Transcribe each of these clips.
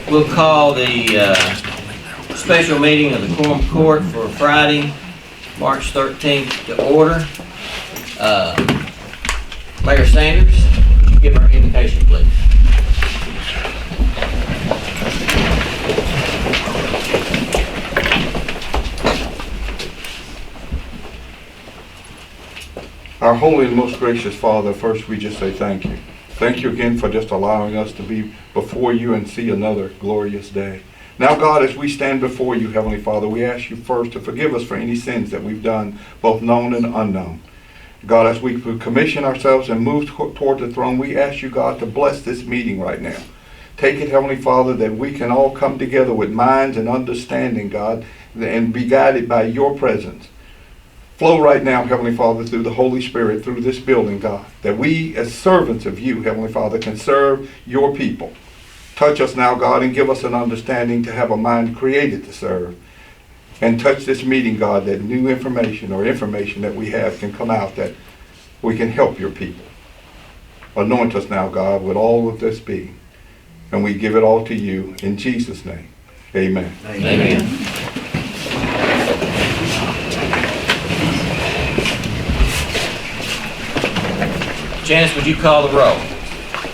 We'll call the special meeting of the Quorum Court for Friday, March 13th to order. Mayor Sanders, would you give our invocation, please? Our holy and most gracious Father, first we just say thank you. Thank you again for just allowing us to be before you and see another glorious day. Now, God, as we stand before you, Heavenly Father, we ask you first to forgive us for any sins that we've done, both known and unknown. God, as we commission ourselves and move toward the throne, we ask you, God, to bless this meeting right now. Take it, Heavenly Father, that we can all come together with minds and understanding, God, and be guided by your presence. Flow right now, Heavenly Father, through the Holy Spirit, through this building, God, that we as servants of you, Heavenly Father, can serve your people. Touch us now, God, and give us an understanding to have a mind created to serve. And touch this meeting, God, that new information or information that we have can come out, that we can help your people. Anoint us now, God, with all of this being. And we give it all to you in Jesus' name. Amen. Amen. Janice, would you call the roll?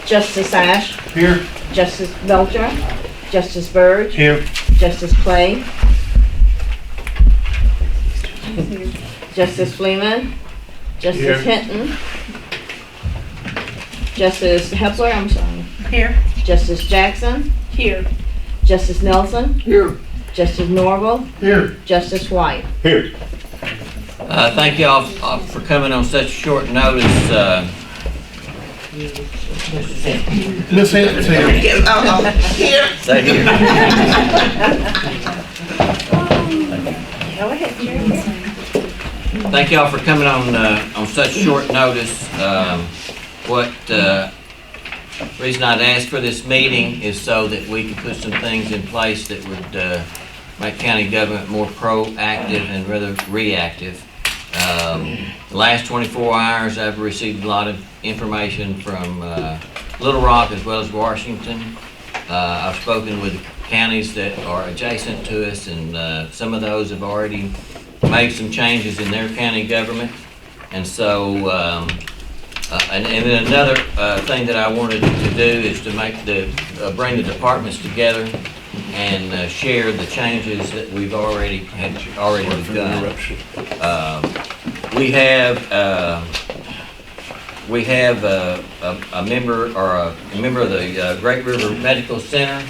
Justice Ash. Here. Justice Belcher. Justice Byrd. Here. Justice Clay. Justice Fleeman. Justice Hinton. Justice Hepler, I'm sorry. Here. Justice Jackson. Here. Justice Nelson. Here. Justice Norville. Here. Justice White. Here. Thank you all for coming on such short notice. Miss Hinton's here. Here. Stay here. Go ahead, Jerry. Thank you all for coming on such short notice. Reason I'd asked for this meeting is so that we can put some things in place that would make county government more proactive and rather reactive. The last 24 hours I've received a lot of information from Little Rock as well as Washington. I've spoken with counties that are adjacent to us, and some of those have already made some changes in their county government. And so, and then another thing that I wanted to do is to bring the departments together and share the changes that we've already done. We have a member of the Great River Medical Center.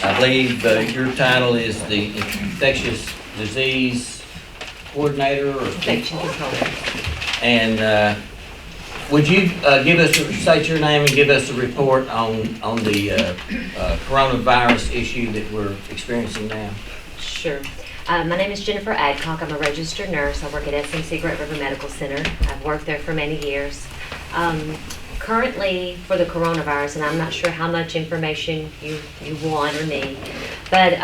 I believe your title is the Infectious Disease Coordinator or Infection Control. And would you state your name and give us a report on the coronavirus issue that we're experiencing now? Sure. My name is Jennifer Adcock. I'm a registered nurse. I work at SMC Great River Medical Center. I've worked there for many years. Currently, for the coronavirus, and I'm not sure how much information you want or need, but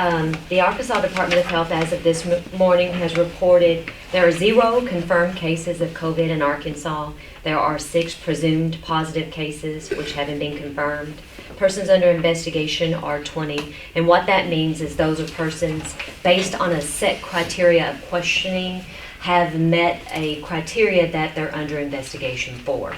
the Arkansas Department of Health, as of this morning, has reported there are 0 confirmed cases of COVID in Arkansas. There are 6 presumed positive cases, which haven't been confirmed. Persons under investigation are 20, and what that means is those are persons based on a set criteria of questioning have met a criteria that they're under investigation for.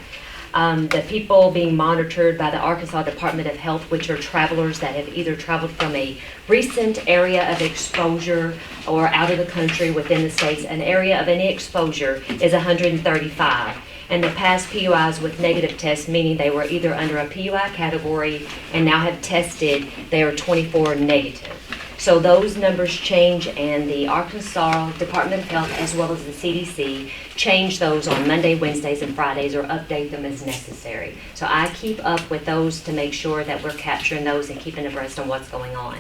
The people being monitored by the Arkansas Department of Health, which are travelers that have either traveled from a recent area of exposure or out of the country within the states, an area of any exposure is 135. And the past PUIs with negative tests, meaning they were either under a PUI category and now have tested, they are 24 negative. So those numbers change, and the Arkansas Department of Health as well as the CDC change those on Monday, Wednesdays, and Fridays, or update them as necessary. So I keep up with those to make sure that we're capturing those and keeping abreast on what's going on.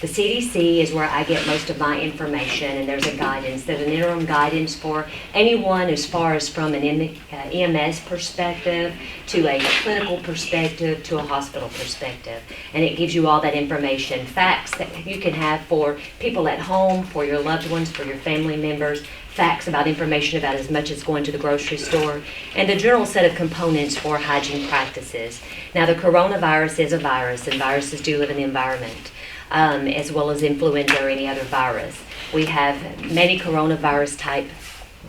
The CDC is where I get most of my information, and there's a guidance. There's an interim guidance for anyone as far as from an EMS perspective to a clinical perspective to a hospital perspective. And it gives you all that information, facts that you can have for people at home, for your loved ones, for your family members, facts about information about as much as going to the grocery store, and the general set of components for hygiene practices. Now, the coronavirus is a virus, and viruses do live in the environment. as well as influenza or any other virus. We have many coronavirus type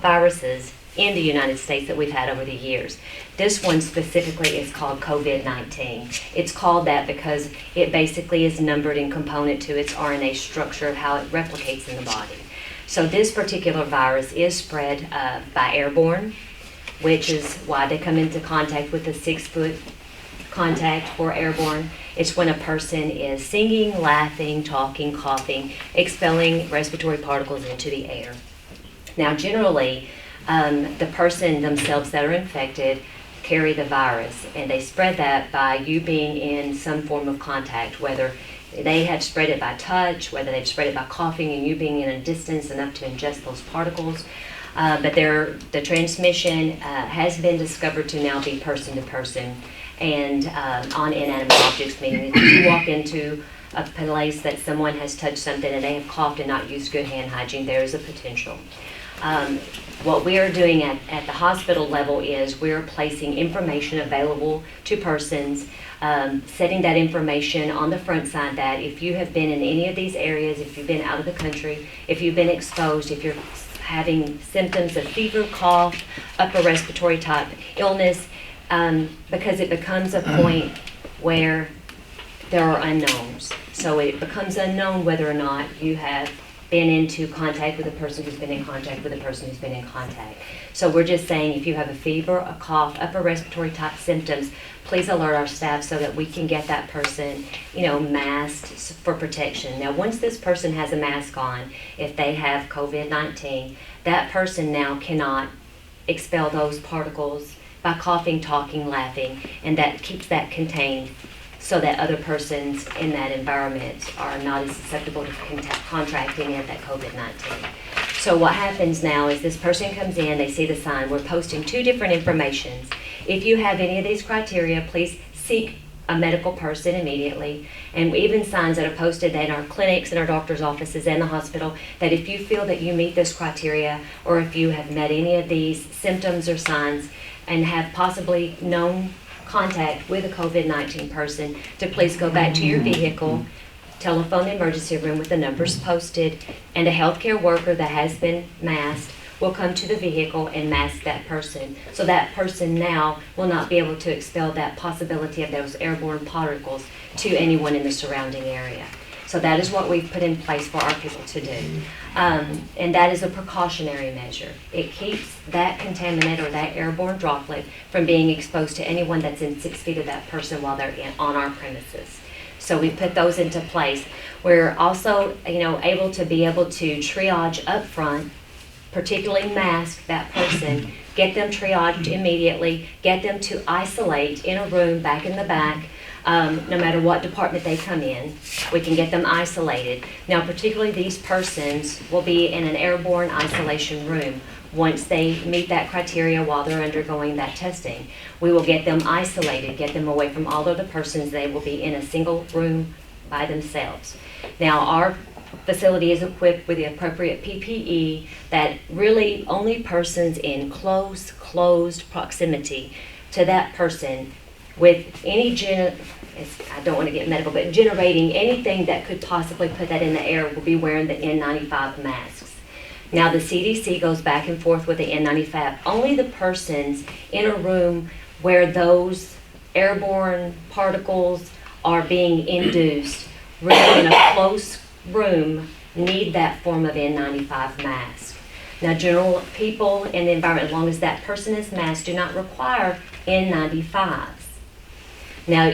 viruses in the United States that we've had over the years. This one specifically is called COVID-19. It's called that because it basically is numbered and component to its RNA structure of how it replicates in the body. So this particular virus is spread by airborne, which is why they come into contact with the 6-foot contact for airborne. It's when a person is singing, laughing, talking, coughing, expelling respiratory particles into the air. Now, generally, the person themselves that are infected carry the virus, and they spread that by you being in some form of contact, whether they have spread it by touch, whether they've spread it by coughing and you being in a distance enough to ingest those particles. But the transmission has been discovered to now be person to person and on inanimate objects, meaning if you walk into a place that someone has touched something and they have coughed and not used good hand hygiene, there is a potential. What we are doing at the hospital level is we're placing information available to persons, setting that information on the front side that if you have been in any of these areas, if you've been out of the country, if you've been exposed, if you're having symptoms of fever, cough, upper respiratory type illness, because it becomes a point where there are unknowns. So it becomes unknown whether or not you have been into contact with a person who's been in contact with a person who's been in contact. So we're just saying if you have a fever, a cough, upper respiratory type symptoms, please alert our staff so that we can get that person, masked for protection. Now, once this person has a mask on, if they have COVID-19, that person now cannot expel those particles by coughing, talking, laughing, and that keeps that contained so that other persons in that environment are not as susceptible to contracting it, that COVID-19. So what happens now is this person comes in, they see the sign, we're posting 2 different informations. If you have any of these criteria, please seek a medical person immediately, and even signs that are posted in our clinics and our doctor's offices and the hospital that if you feel that you meet this criteria or if you have met any of these symptoms or signs and have possibly known contact with a COVID-19 person, to please go back to your vehicle, telephone the emergency room with the numbers posted, and a healthcare worker that has been masked will come to the vehicle and mask that person. So that person now will not be able to expel that possibility of those airborne particles to anyone in the surrounding area. So that is what we've put in place for our people to do. And that is a precautionary measure. It keeps that contaminant or that airborne droplet from being exposed to anyone that's in 6 feet of that person while they're on our premises. So we put those into place. We're also, able to triage up front, particularly mask that person, get them triaged immediately, get them to isolate in a room back in the back. No matter what department they come in, we can get them isolated. Now, particularly these persons will be in an airborne isolation room. Once they meet that criteria while they're undergoing that testing, we will get them isolated, get them away from all other persons. They will be in a single room by themselves. Now, our facility is equipped with the appropriate PPE that really only persons in closed proximity to that person with any I don't want to get medical, but generating anything that could possibly put that in the air will be wearing the N95 masks. Now the CDC goes back and forth with the N95. Only the persons in a room where those airborne particles are being induced, really in a close room, need that form of N95 mask. Now general people in the environment, as long as that person is masked, do not require N95s. Now,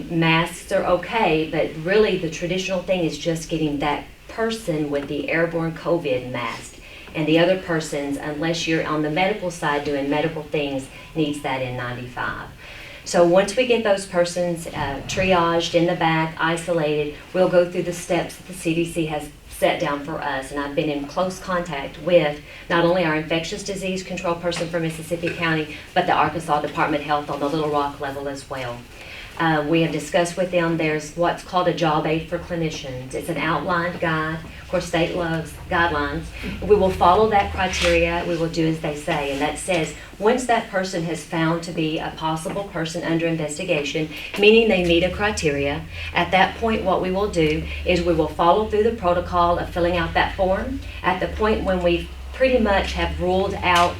masks are okay, but really the traditional thing is just getting that person with the airborne COVID mask. And the other persons, unless you're on the medical side doing medical things, needs that N95. So once we get those persons triaged in the back, isolated, we'll go through the steps that the CDC has set down for us. And I've been in close contact with not only our infectious disease control person for Mississippi County, but the Arkansas Department of Health on the Little Rock level as well. We have discussed with them, there's what's called a job aid for clinicians. It's an outlined guide. Of course, state loves guidelines. We will follow that criteria. We will do as they say. And that says, once that person has found to be a possible person under investigation, meaning they meet a criteria, at that point what we will do is we will follow through the protocol of filling out that form. At the point when we pretty much have ruled out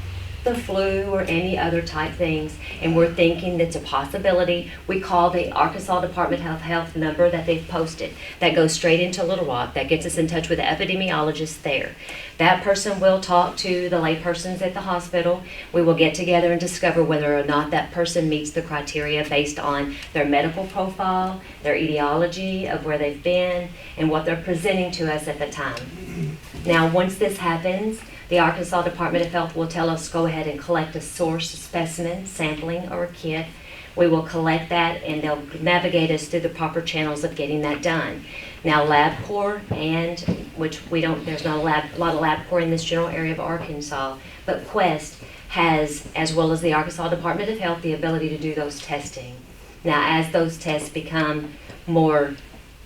the flu or any other type things, and we're thinking that's a possibility, we call the Arkansas Department of Health number that they've posted. That goes straight into Little Rock. That gets us in touch with the epidemiologist there. That person will talk to the laypersons at the hospital. We will get together and discover whether or not that person meets the criteria based on their medical profile, their etiology of where they've been, and what they're presenting to us at the time. Now, once this happens, the Arkansas Department of Health will tell us go ahead and collect a source specimen, sampling, or a kit. We will collect that, and they'll navigate us through the proper channels of getting that done. Now, LabCorp, and which we don't, there's not a lot of LabCorp in this general area of Arkansas, but Quest has, as well as the Arkansas Department of Health, the ability to do those testing. Now, as those tests become more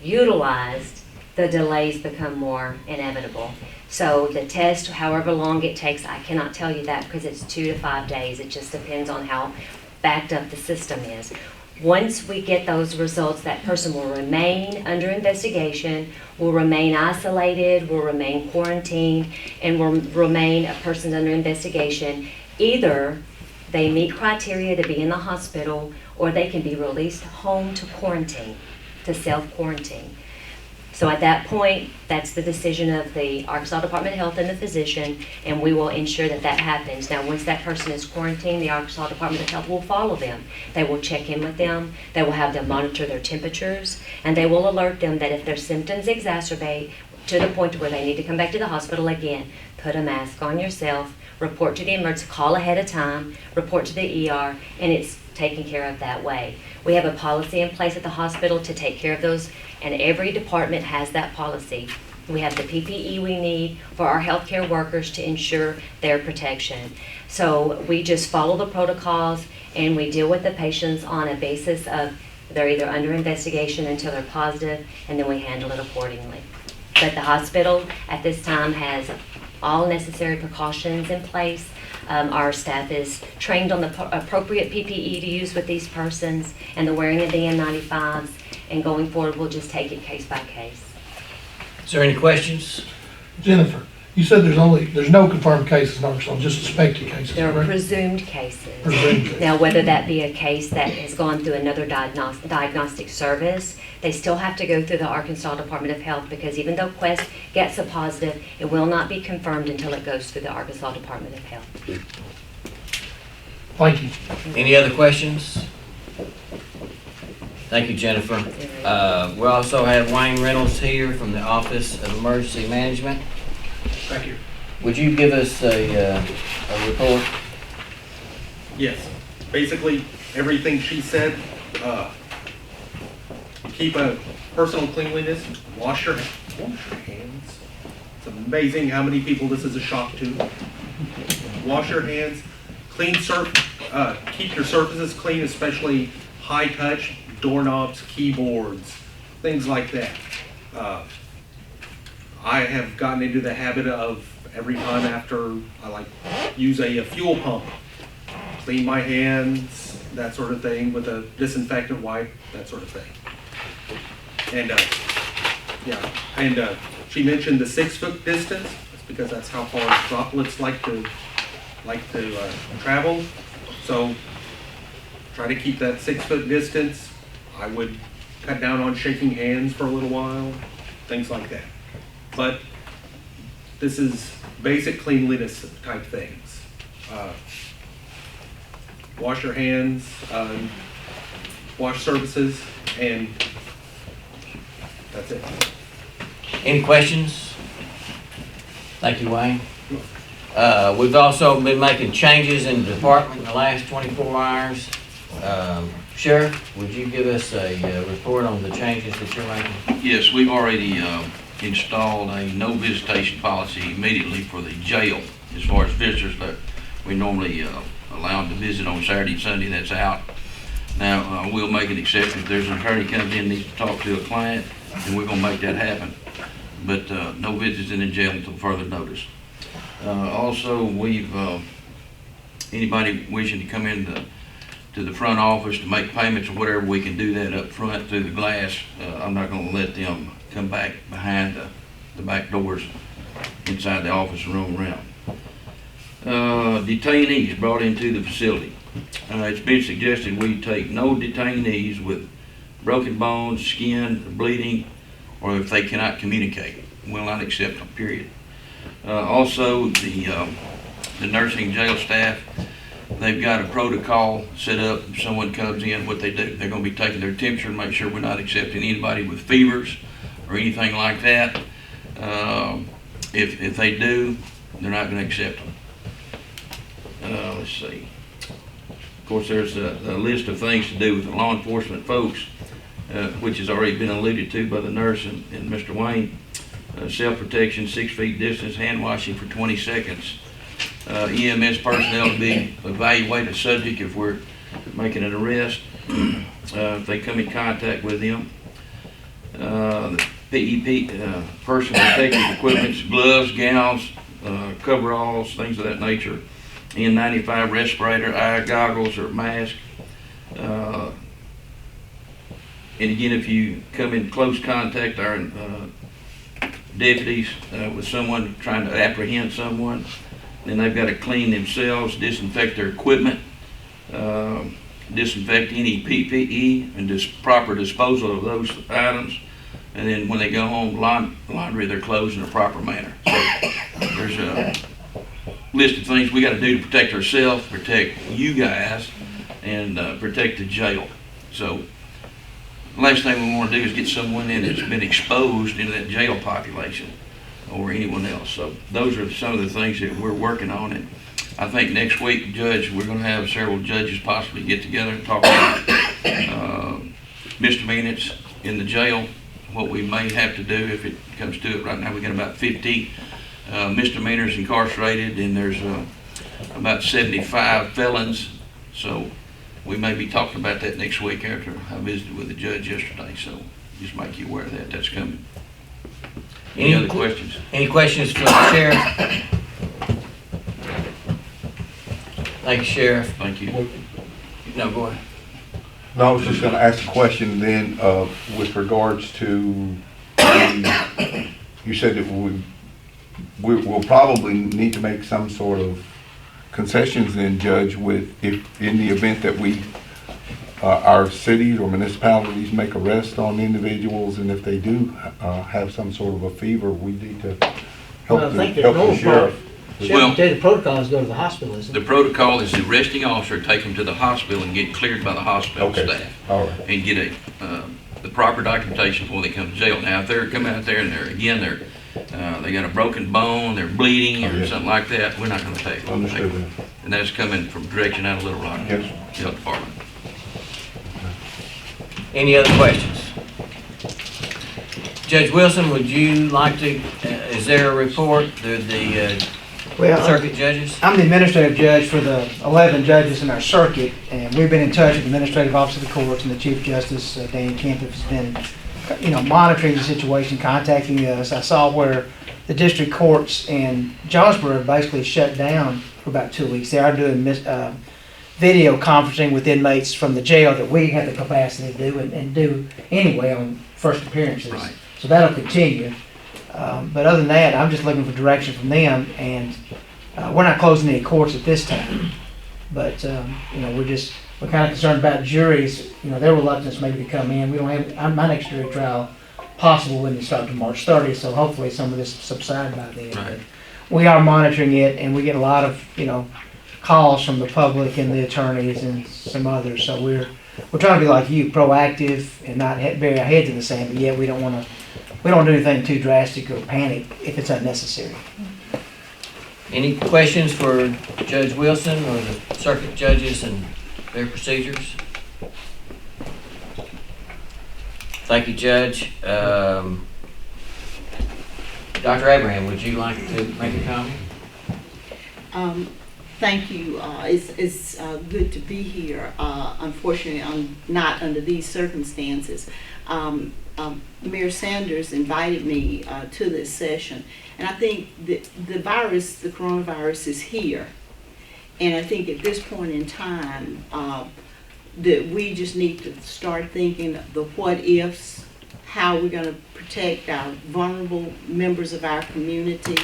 utilized, the delays become more inevitable. So the test, however long it takes, I cannot tell you that because it's 2 to 5 days. It just depends on how backed up the system is. Once we get those results, that person will remain under investigation, will remain isolated, will remain quarantined, and will remain a person under investigation. Either they meet criteria to be in the hospital, or they can be released home to quarantine, to self-quarantine. So at that point, that's the decision of the Arkansas Department of Health and the physician, and we will ensure that that happens. Now, once that person is quarantined, the Arkansas Department of Health will follow them. They will check in with them. They will have them monitor their temperatures, and they will alert them that if their symptoms exacerbate to the point where they need to come back to the hospital again, put a mask on yourself, report to the emergency, call ahead of time, report to the ER, and it's taken care of that way. We have a policy in place at the hospital to take care of those, and every department has that policy. We have the PPE we need for our healthcare workers to ensure their protection. So we just follow the protocols, and we deal with the patients on a basis of they're either under investigation until they're positive, and then we handle it accordingly. But the hospital at this time has all necessary precautions in place. Our staff is trained on the appropriate PPE to use with these persons and the wearing of the N95s, and going forward, we'll just take it case by case. Is there any questions? Jennifer, you said there's no confirmed cases in Arkansas, just suspected cases, There are correct? presumed cases. Presumed cases. Now, whether that be a case that has gone through another diagnostic service, they still have to go through the Arkansas Department of Health, because even though Quest gets a positive, it will not be confirmed until it goes through the Arkansas Department of Health. Thank you. Any other questions? Thank you, Jennifer. We also have Wayne Reynolds here from the Office of Emergency Management. Thank you. Would you give us a report? Yes, basically, everything she said, keep a personal cleanliness, wash your hands. It's amazing how many people this is a shock to. Wash your hands, keep your surfaces clean, especially high touch, doorknobs, keyboards, things like that. I have gotten into the habit of every time after I use a fuel pump, clean my hands, that sort of thing, with a disinfectant wipe, that sort of thing. And she mentioned the 6-foot distance. That's because that's how far droplets like to travel. So try to keep that 6-foot distance. I would cut down on shaking hands for a little while, things like that. But this is basic cleanliness type things. Wash your hands, wash surfaces, and that's it. Any questions? Thank you, Wayne. We've also been making changes in the department in the last 24 hours. Sheriff, would you give us a report on the changes that you're making? Yes, we've already installed a no visitation policy immediately for the jail as far as visitors that we normally allow them to visit on Saturday and Sunday. That's out. Now, we'll make an exception if there's an attorney comes in, needs to talk to a client, and we're gonna make that happen. But, no visits in the jail until further notice. Also, we've, anybody wishing to come in to the front office to make payments or whatever, we can do that up front through the glass. I'm not gonna let them come back behind the back doors inside the office and roam around. Detainees brought into the facility. It's been suggested we take no detainees with broken bones, skin, bleeding, or if they cannot communicate. Will not accept them, period. Also, the nursing jail staff, they've got a protocol set up. If someone comes in, what they do, they're going to be taking their temperature and make sure we're not accepting anybody with fevers or anything like that. If they do, they're not going to accept them. Let's see. Of course, there's a list of things to do with the law enforcement folks, which has already been alluded to by the nurse and Mr. Wayne. Self-protection, 6 feet distance, hand washing for 20 seconds. EMS personnel to be evaluate a subject if we're making an arrest, if they come in contact with them. The PEP, personal protective equipment, gloves, gowns, coveralls, things of that nature. N95 respirator, eye goggles or mask. And again, if you come in close contact, our deputies with someone trying to apprehend someone, then they've got to clean themselves, disinfect their equipment, disinfect any PPE, and proper disposal of those items. And then when they go home, laundry their clothes in a proper manner. So there's a list of things we got to do to protect ourselves, protect you guys, and protect the jail. So the last thing we want to do is get someone in that's been exposed into that jail population or anyone else. So those are some of the things that we're working on. And I think next week, Judge, we're going to have several judges possibly get together and talk about misdemeanors in the jail, what we may have to do if it comes to it. Right now, we got about 50 misdemeanors incarcerated, and there's about 75 felons. So we may be talking about that next week after I visited with the judge yesterday. So just make you aware of that. That's coming. Any other questions? Any questions for the sheriff? Thank you, Sheriff. Thank you. No, go ahead. No, I was just gonna ask a question then, with regards to, you said that we'll probably need to make some sort of concessions then, Judge, if in the event that our cities or municipalities make arrests on individuals, and if they do have some sort of a fever, we need to Well, I help think the there's no sheriff. Sheriff, the protocol is go to the hospital, isn't The it? protocol is the arresting officer take them to the hospital and get cleared by the hospital Okay. staff. All right. And get the proper documentation before they come to jail. Now, if they're coming out there and they got a broken bone, they're bleeding Oh, or yeah. something like that, we're not gonna take them. Understood. And that's coming from direction out of Little Rock Yes. Health Department. Any other questions? Judge Wilson, would you like to, is there a report to the Well, circuit judges? I'm the administrative judge for the 11 judges in our circuit, and we've been in touch with the administrative office of the courts, and the Chief Justice, Dan Kemp, has been, monitoring the situation, contacting us. I saw where the district courts in Jonesboro basically shut down for about 2 weeks. They are doing video conferencing with inmates from the jail that we have the capacity to do and do anyway on first appearances. Right. So that'll continue. But other than that, I'm just looking for direction from them, and we're not closing any courts at this time. But we're kind of concerned about juries, their reluctance maybe to come in. We don't have my next jury trial possible when it starts to March 30th, so hopefully some of this subside by then. Right. But we are monitoring it, and we get a lot of calls from the public and the attorneys and some others. So we're trying to be like you, proactive and not bury our heads in the sand. But yet we don't do anything too drastic or panic if it's unnecessary. Any questions for Judge Wilson or the circuit judges and their procedures? Thank you, Judge. Dr. Abraham, would you like to make a comment? Thank you. It's good to be here. Unfortunately, I'm not under these circumstances. Mayor Sanders invited me to this session, and I think that the coronavirus is here. And I think at this point in time, that we just need to start thinking the what ifs, how we're going to protect our vulnerable members of our community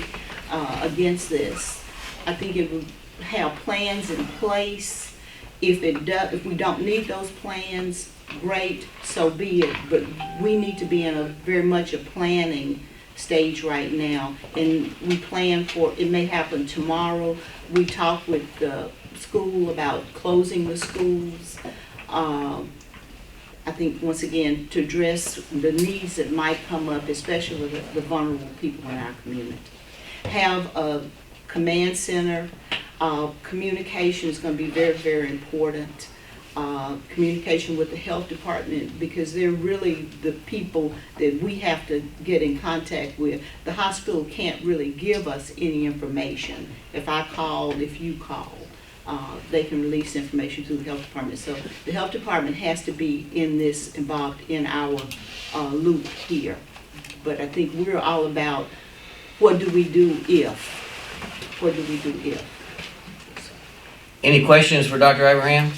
against this. I think it would have plans in place. If we don't need those plans, great, so be it. But we need to be in a very much a planning stage right now, and we plan for it may happen tomorrow. We talked with the school about closing the schools. I think once again to address the needs that might come up, especially with the vulnerable people in our community. Have a command center. Communication is going to be very, very important. Communication with the health department, because they're really the people that we have to get in contact with. The hospital can't really give us any information. If I called, if you called, they can release information to the health department. So the health department has to be involved in our loop here. But I think we're all about what do we do if? What do we do if? Any questions for Dr. Abraham?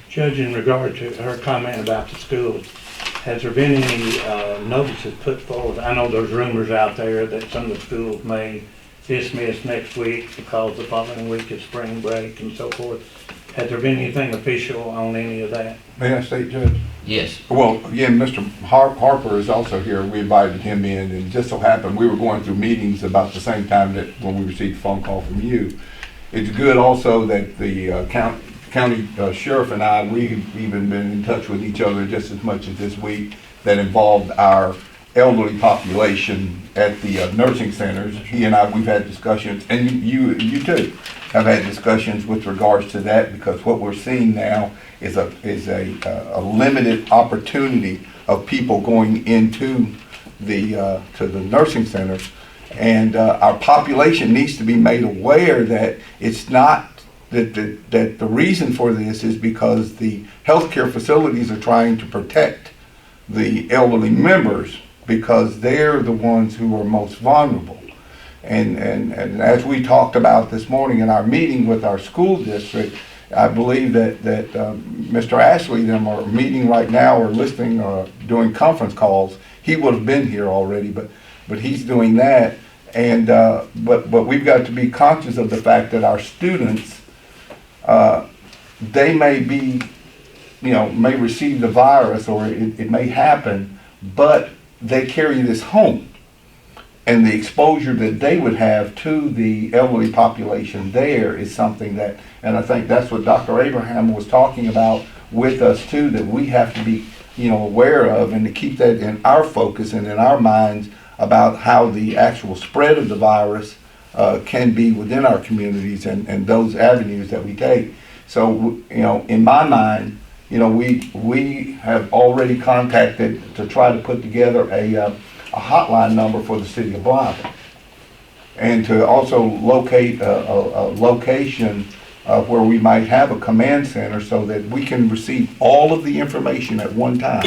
Judge, in regard to her comment about the schools, has there been any notices put forward? I know there's rumors out there that some of the schools may dismiss next week because the following week is spring break and so forth. Has there been anything official on any of that? May I state, Judge? Yes. Well, again, Mr. Harper is also here. We invited him in, and it just so happened we were going through meetings about the same time that when we received a phone call from you. It's good also that the county sheriff and I, we've even been in touch with each other just as much as this week, that involved our elderly population at the nursing centers. He and I, we've had discussions, and you too have had discussions with regards to that, because what we're seeing now is a limited opportunity of people going into the to the nursing centers, and our population needs to be made aware that it's not that the reason for this is because the healthcare facilities are trying to protect the elderly members, because they're the ones who are most vulnerable. And as we talked about this morning in our meeting with our school district, I believe that Mr. Ashley them are meeting right now, or listening, or doing conference calls. He would have been here already, but he's doing that. And but we've got to be conscious of the fact that our students, they may be, may receive the virus, or it may happen, but they carry this home. And the exposure that they would have to the elderly population there is something that, and I think that's what Dr. Abraham was talking about with us too, that we have to be, aware of, and to keep that in our focus and in our minds about how the actual spread of the virus can be within our communities, and those avenues that we take. So, in my mind, we have already contacted to try to put together a hotline number for the city of Blythe, and to also locate a location where we might have a command center so that we can receive all of the information at one time,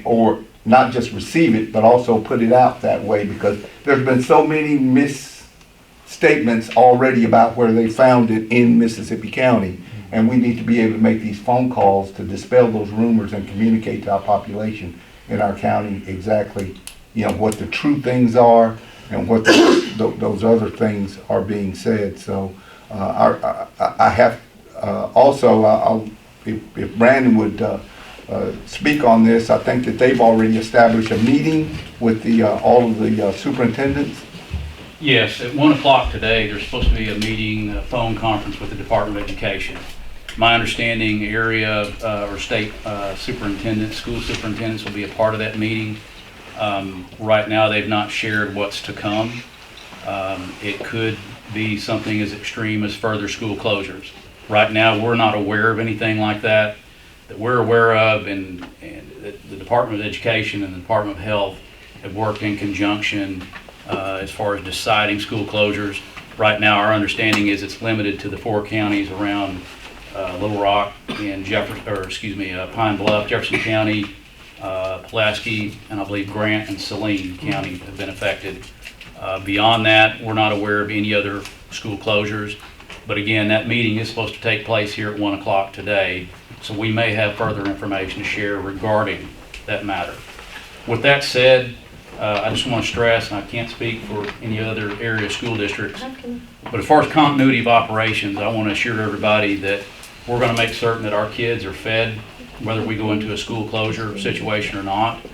or not just receive it, but also put it out that way, because there's been so many misstatements already about where they found it in Mississippi County, and we need to be able to make these phone calls to dispel those rumors and communicate to our population in our county exactly, what the true things are and what those other things are being said. So I have also, if Brandon would speak on this, I think that they've already established a meeting with all of the superintendents. Yes, at 1 o'clock today, there's supposed to be a meeting, a phone conference with the Department of Education. My understanding, area or state superintendents, school superintendents will be a part of that meeting. Right now, they've not shared what's to come. It could be something as extreme as further school closures. Right now, we're not aware of anything like that we're aware of, and the Department of Education and the Department of Health have worked in conjunction as far as deciding school closures. Right now, our understanding is it's limited to the 4 counties around Little Rock and Pine Bluff, Jefferson County, Pulaski, and I believe Grant and Saline County have been affected. Beyond that, we're not aware of any other school closures. But again, that meeting is supposed to take place here at 1 o'clock today, so we may have further information to share regarding that matter. With that said, I just want to stress, and I can't speak for any other area school districts, but as far as continuity of operations, I want to assure everybody that we're going to make certain that our kids are fed, whether we go into a school closure situation or not.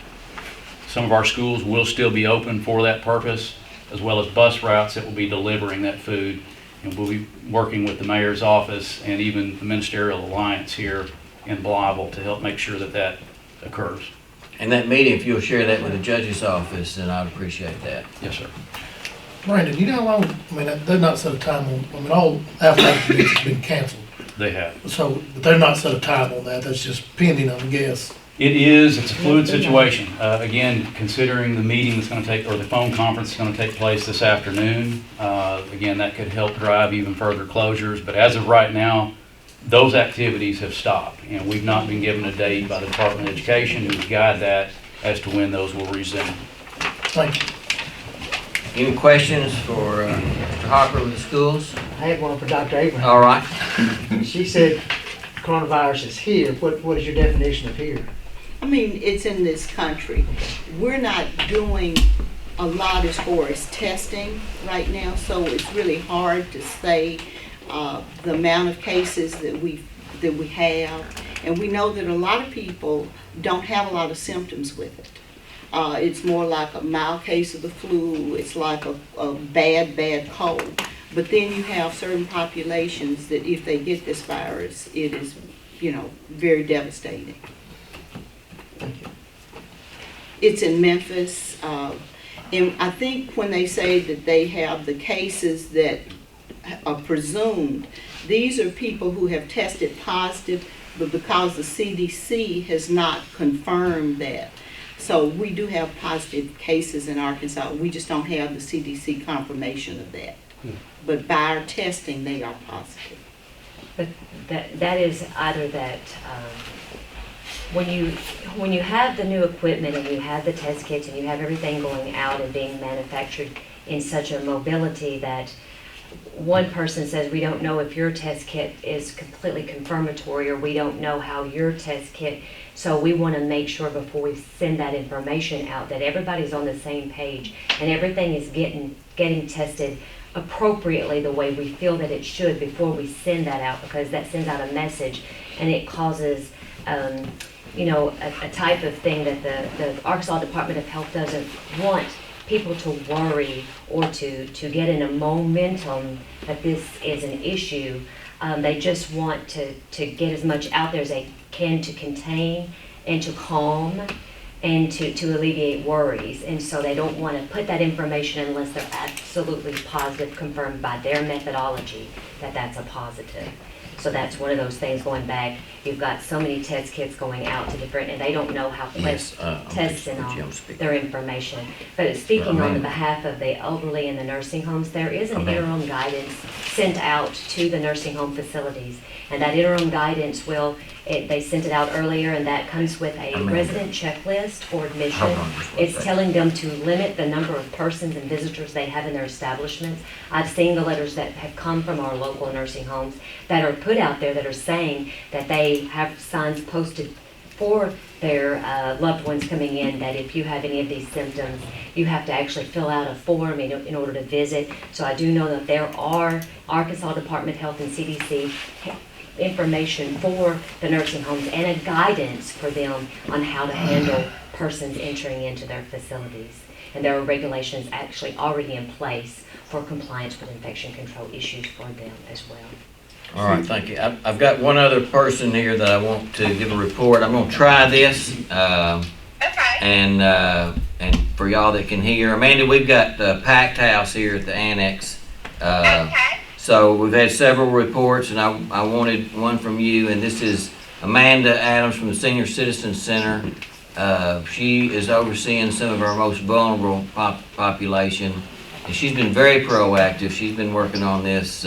Some of our schools will still be open for that purpose, as well as bus routes that will be delivering that food. And we'll be working with the mayor's office and even the ministerial alliance here in Blytheville to help make sure that that occurs. And that meeting, if you'll share that with the judge's office, then I'd appreciate that. Yes, sir. Brandon, you know how long, I mean, they're not set a time on, I mean, all athletic events have been canceled. They have. So, but they're not set a time on that, that's just pending, I guess. It's a fluid situation. Again, considering the meeting that's going to take, or the phone conference is going to take place this afternoon, again, that could help drive even further closures. But as of right now, those activities have stopped, and we've not been given a date by the Department of Education who would guide that as to when those will resume. Thank you. Any questions for Mr. Harper with the schools? I had one for Dr. Abraham. All right. She said coronavirus is here. What is your definition of here? I mean, it's in this country. We're not doing a lot as far as testing right now, so it's really hard to say the amount of cases that we have. And we know that a lot of people don't have a lot of symptoms with it. It's more like a mild case of the flu. It's like a bad cold. But then you have certain populations that if they get this virus, it is, very devastating. It's in Memphis, and I think when they say that they have the cases that are presumed, these are people who have tested positive, but because the CDC has not confirmed that. So we do have positive cases in Arkansas. We just don't have the CDC confirmation of that. But by our testing, they are positive. But that is either that when you have the new equipment and you have the test kits and you have everything going out and being manufactured in such a mobility that one person says, we don't know if your test kit is completely confirmatory, or we don't know how your test kit, so we want to make sure before we send that information out that everybody's on the same page and everything is getting tested appropriately the way we feel that it should before we send that out, because that sends out a message and it causes a type of thing that the Arkansas Department of Health doesn't want people to worry or to get in a momentum that this is an issue. They just want to get as much out there as they can to contain and to calm and to alleviate worries. And so they don't want to put that information unless they're absolutely positive, confirmed by their methodology that that's a positive. So that's one of those things going back. You've got so many test kits going out to different, and they don't know how to test and their information. But speaking on the behalf of the elderly and the nursing homes, there is an interim guidance sent out to the nursing home facilities. And that interim guidance they sent it out earlier, and that comes with a resident checklist for admission. It's telling them to limit the number of persons and visitors they have in their establishments. I've seen the letters that have come from our local nursing homes that are put out there that are saying that they have signs posted for their loved ones coming in that if you have any of these symptoms, you have to actually fill out a form in order to visit. So I do know that there are Arkansas Department of Health and CDC information for the nursing homes and a guidance for them on how to handle persons entering into their facilities. And there are regulations actually already in place for compliance with infection control issues for them as well. All right, thank you. I've got one other person here that I want to give a report. I'm going to try this. And for y'all that can hear, Amanda, we've got the packed house here at the annex. So we've had several reports, and I wanted one from you, and this is Amanda Adams from the Senior Citizen Center. She is overseeing some of our most vulnerable population. And she's been very proactive. She's been working on this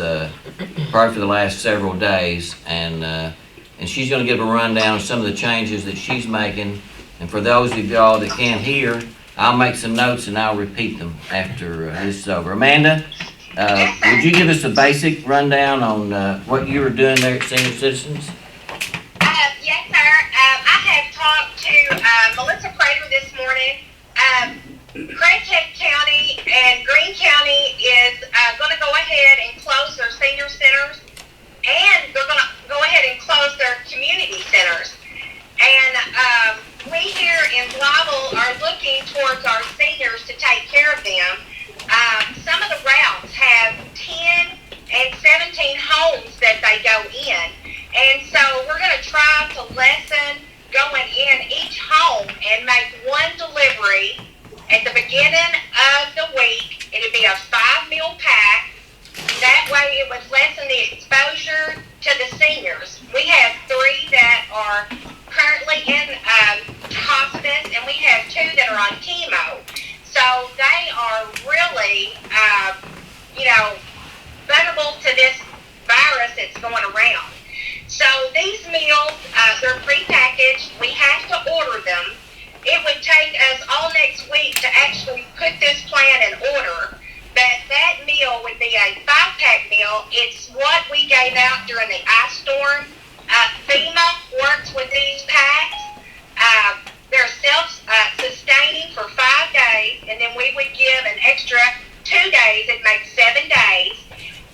probably for the last several days, and she's going to give a rundown of some of the changes that she's making. And for those of y'all that can't hear, I'll make some notes and I'll repeat them after this is over. Amanda, would you give us a basic rundown on what you were doing there at Senior Citizens? Yes, sir. I have talked to Melissa Prater this morning. Craighead County and Greene County is going to go ahead and close their senior centers, and they're going to go ahead and close their community centers. And we here in Blytheville are looking towards our seniors to take care of them. Some of the routes have 10 and 17 homes that they go in. And so we're going to try to lessen going in each home and make one delivery at the beginning of the week. It'd be a 5-meal pack. That way it would lessen the exposure to the seniors. We have 3 that are currently in hospice, and we have 2 that are on chemo. So they are really, vulnerable to this virus that's going around. So these meals, they're prepackaged. We have to order them. It would take us all next week to actually put this plan in order. But that meal would be a 5-pack meal. It's what we gave out during the ice storm. FEMA works with these packs. They're self-sustaining for 5 days, and then we would give an extra 2 days. It makes 7 days.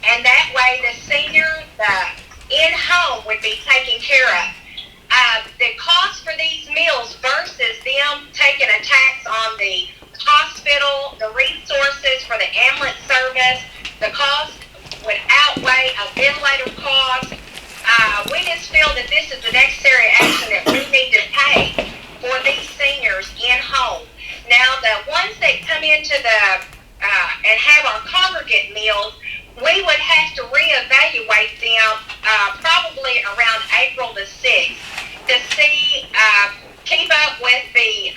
And that way the senior, in-home would be taken care of. The cost for these meals versus them taking a tax on the hospital, the resources for the ambulance service, the cost would outweigh a ventilator cost. We just feel that this is the necessary action that we need to take for these seniors in home. Now, the ones that come into and have our congregate meals, we would have to reevaluate them probably around April the 6th to see, keep up with the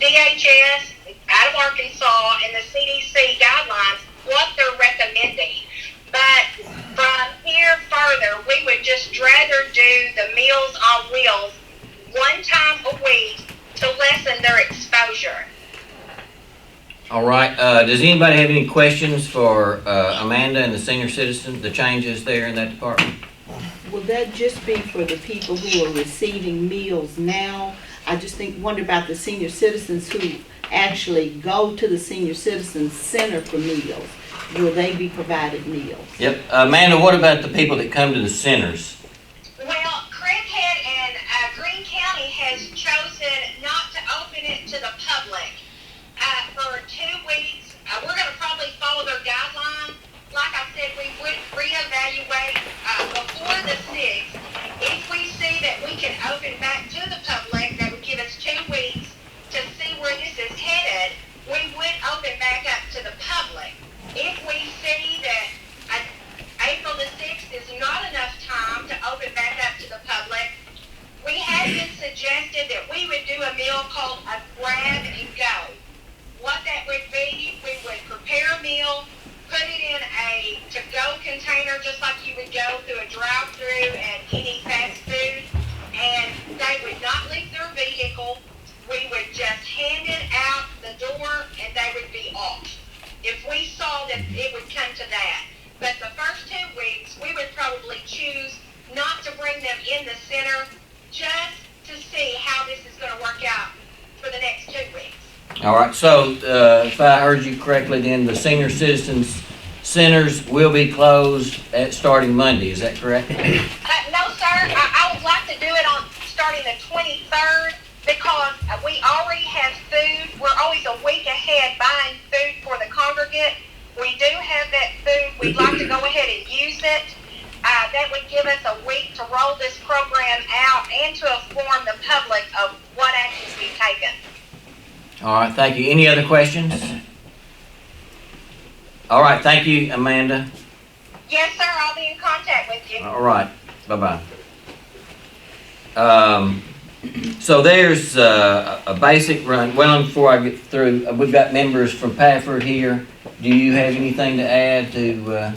DHS out of Arkansas and the CDC guidelines, what they're recommending. But from here further, we would just rather do the Meals on Wheels 1 time a week to lessen their exposure. All right, does anybody have any questions for Amanda and the senior citizen, the changes there in that department? Will that just be for the people who are receiving meals now? I just wonder about the senior citizens who actually go to the senior citizens center for meals. Will they be provided meals? Yep. Amanda, what about the people that come to the centers? Well, Craighead and Greene County has chosen not to open it to the public for 2 weeks. We're going to probably follow their guidelines. Like I said, we would reevaluate before the 6th. If we see that we can open back to the public, that would give us 2 weeks to see where this is headed. We would open back up to the public. If we see that April the 6th is not enough time to open back up to the public, we have been suggested that we would do a meal called a grab and go. What that would be, we would prepare a meal, put it in a to-go container just like you would go through a drive-through at any fast food, and they would not leave their vehicle. We would just hand it out the door and they would be off. If we saw that it would come to that. But the first 2 weeks, we would probably choose not to bring them in the center just to see how this is going to work out for the next 2 weeks. All right, so if I heard you correctly, then the senior citizens centers will be closed starting Monday, is that correct? No, sir. I would like to do it on starting the 23rd because we already have food. We're always a week ahead buying food for the congregate. We do have that food. We'd like to go ahead and use it. That would give us a week to roll this program out and to inform the public of what actions we've taken. All right, thank you. Any other questions? All right, thank you, Amanda. Yes, sir. I'll be in contact with you. All right, bye-bye. So there's a basic run. Well, before I get through, we've got members from Pafford here do you have anything to add to,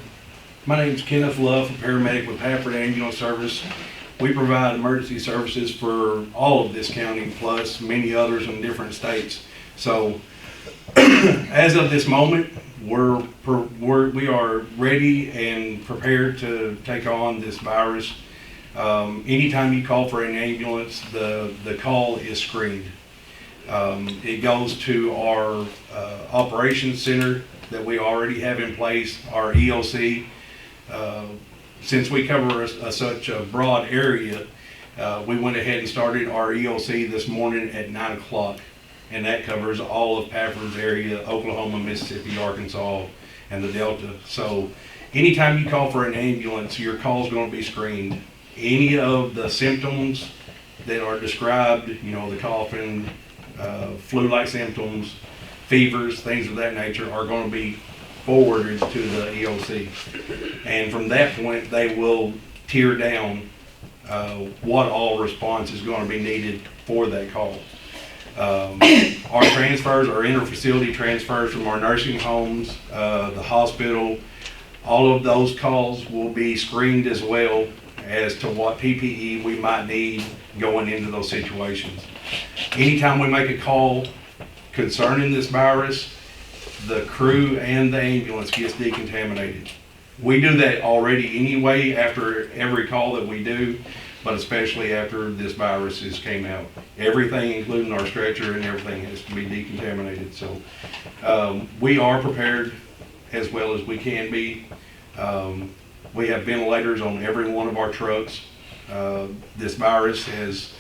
My name's Kenneth Love, a paramedic with Pafford Ambulance Service. We provide emergency services for all of this county, plus many others in different states. So, as of this moment, we are ready and prepared to take on this virus. Anytime you call for an ambulance, the call is screened. It goes to our operations center that we already have in place, our EOC. Since we cover such a broad area, we went ahead and started our EOC this morning at 9 o'clock. And that covers all of Pafford's area, Oklahoma, Mississippi, Arkansas, and the Delta. So anytime you call for an ambulance, your call is going to be screened. Any of the symptoms that are described, the coughing, flu-like symptoms, fevers, things of that nature, are going to be forwarded to the EOC. And from that point, they will tier down what all response is going to be needed for that call. Our transfers, our inter-facility transfers from our nursing homes, the hospital, all of those calls will be screened as well as to what PPE we might need going into those situations. Anytime we make a call concerning this virus, the crew and the ambulance gets decontaminated. We do that already anyway after every call that we do, but especially after this virus has came out. Everything, including our stretcher and everything, has to be decontaminated. So we are prepared as well as we can be. We have ventilators on every one of our trucks. This virus has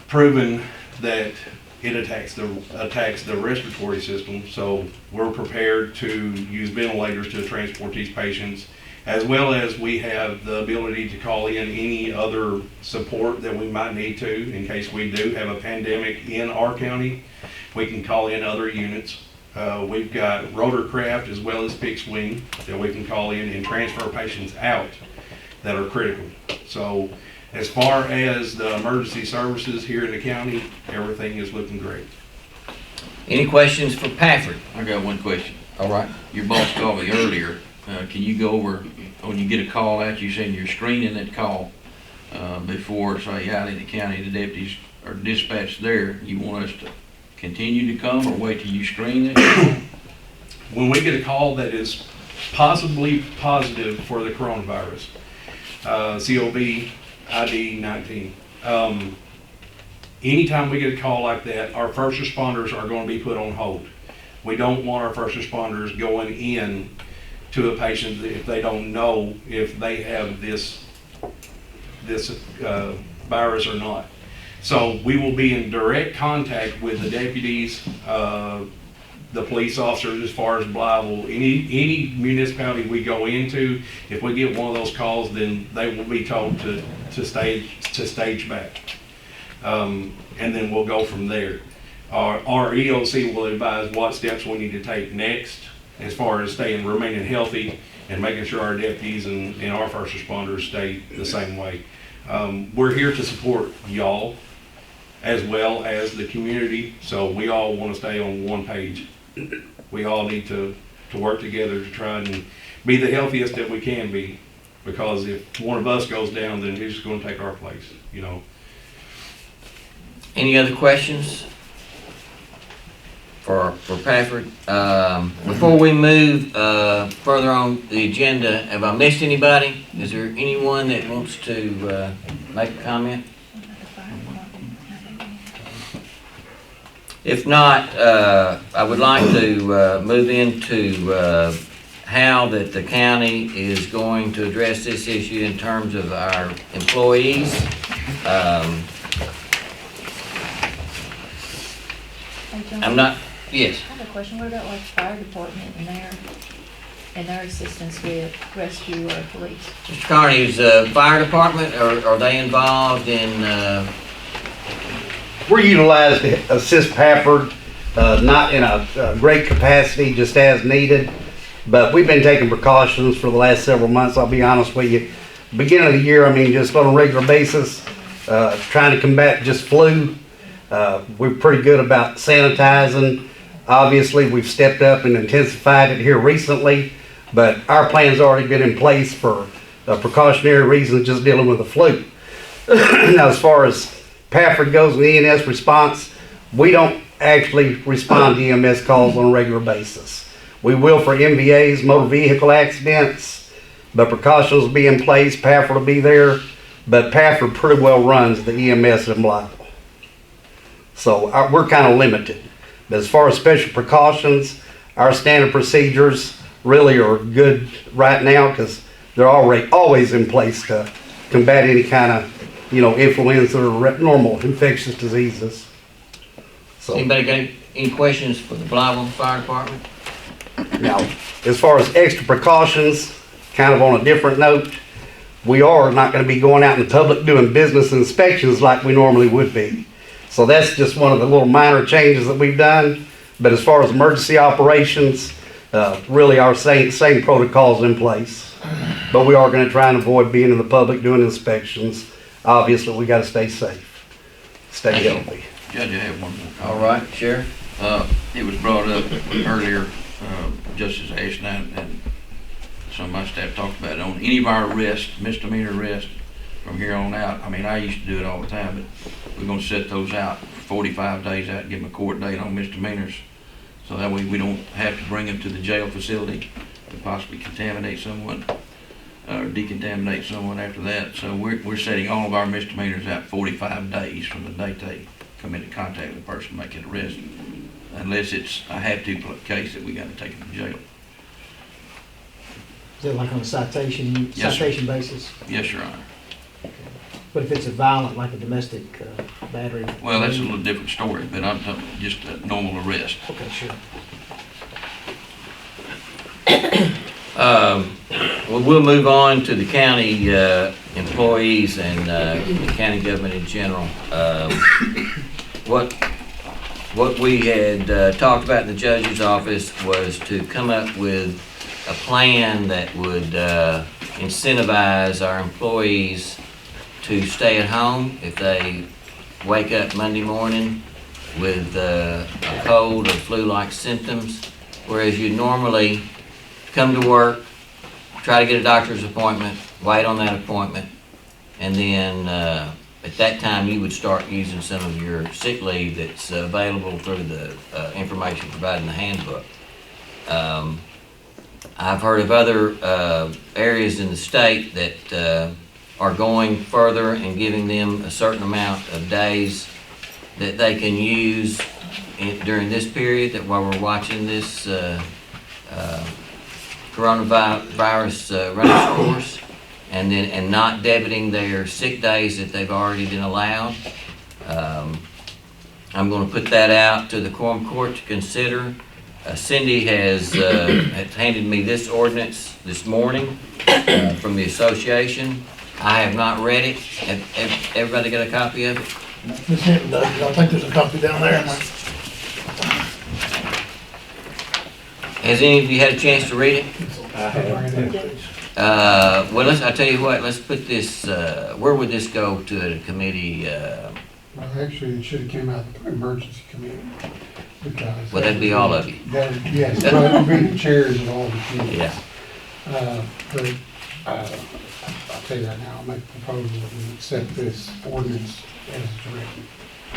proven that it attacks the respiratory system, so we're prepared to use ventilators to transport these patients, as well as we have the ability to call in any other support that we might need to in case we do have a pandemic in our county. We can call in other units. We've got rotorcraft as well as fixed wing that we can call in and transfer patients out that are critical. So as far as the emergency services here in the county, everything is looking great. any questions for Pafford? I got one question. All right. Your boss called me earlier. Can you go over, when you get a call out, you saying you're screening that call before, say, out in the county, the deputies are dispatched there. You want us to continue to come or wait till you screen it? When we get a call that is possibly positive for the coronavirus, COVID ID-19, anytime we get a call like that, our first responders are going to be put on hold. We don't want our first responders going in to a patient if they don't know if they have this virus or not. So we will be in direct contact with the deputies, the police officers as far as Blytheville, any municipality we go into. If we get one of those calls, then they will be told to stage back, and then we'll go from there. Our EOC will advise what steps we need to take next as far as remaining healthy and making sure our deputies and our first responders stay the same way. We're here to support y'all as well as the community, so we all want to stay on one page. We all need to work together to try and be the healthiest that we can be, because if one of us goes down, then who's going to take our place, you know? Any other questions for Pafford? Before we move further on the agenda, have I missed anybody? Is there anyone that wants to make a comment? If not, I would like to move into how that the county is going to address this issue in terms of our employees. I'm not, yes. I have a question. What about like fire department and their assistance with rescue or police? Mr. Carney, is the fire department, are they involved in, We're utilized to assist Pafford, not in a great capacity, just as needed. But we've been taking precautions for the last several months, I'll be honest with you. Beginning of the year, I mean, just on a regular basis, trying to combat just flu. We're pretty good about sanitizing. Obviously, we've stepped up and intensified it here recently, but our plan's already been in place for precautionary reasons, just dealing with the flu. Now, as far as Pafford goes and EMS response, we don't actually respond to EMS calls on a regular basis. We will for MVAs, motor vehicle accidents, but precautions will be in place. Pafford will be there, but Pafford pretty well runs the EMS in Blytheville. So we're kind of limited. But as far as special precautions, our standard procedures really are good right now because they're already always in place to combat any kind of, influenza or normal infectious diseases. So Anybody got any questions for the Blytheville Fire Department? now, as far as extra precautions, kind of on a different note, we are not going to be going out in public doing business inspections like we normally would be. So that's just one of the little minor changes that we've done. But as far as emergency operations, really our same protocols in place. But we are going to try and avoid being in the public doing inspections. Obviously, we got to stay safe, stay healthy. Judge, I have one more. All right, Sheriff. It was brought up earlier, Justice Ashton and some of my staff talked about it. On any of our arrests, misdemeanor arrests, from here on out, I used to do it all the time, but we're gonna set those out 45 days out and give them a court date on misdemeanors. So that way we don't have to bring them to the jail facility to possibly contaminate someone or decontaminate someone after that. So we're setting all of our misdemeanors out 45 days from the date they come into contact with the person, make it arrest, unless it's a have-to case that we got to take them to jail. Is it like on a citation Yes, sir. basis? Yes, Your Honor. But if it's a violent, like a domestic battery? Well, that's a little different story, but I'm talking just a normal arrest. Okay, sure. Well, we'll move on to the county employees and the county government in general. What we had talked about in the judge's office was to come up with a plan that would incentivize our employees to stay at home if they wake up Monday morning with a cold or flu-like symptoms, whereas you normally come to work, try to get a doctor's appointment, wait on that appointment, and then at that time you would start using some of your sick leave that's available through the information provided in the handbook. I've heard of other areas in the state that are going further and giving them a certain amount of days that they can use during this period, that while we're watching this coronavirus run its course, and not debiting their sick days that they've already been allowed. I'm going to put that out to the Quorum Court to consider. Cindy has handed me this ordinance this morning from the association. I have not read it. Have everybody got a copy of it? Ms. Hinton does, I think there's a copy down there. Has any of you had a chance to read it? Well, I tell you what, let's put this, where would this go to the committee? Well, actually, it should have came out of the emergency committee. Because Well, that'd be all of you. Yes, well, it would be the chairs of all the committees. Yeah. But I'll tell you right now, I'll make a proposal that we accept this ordinance as directed.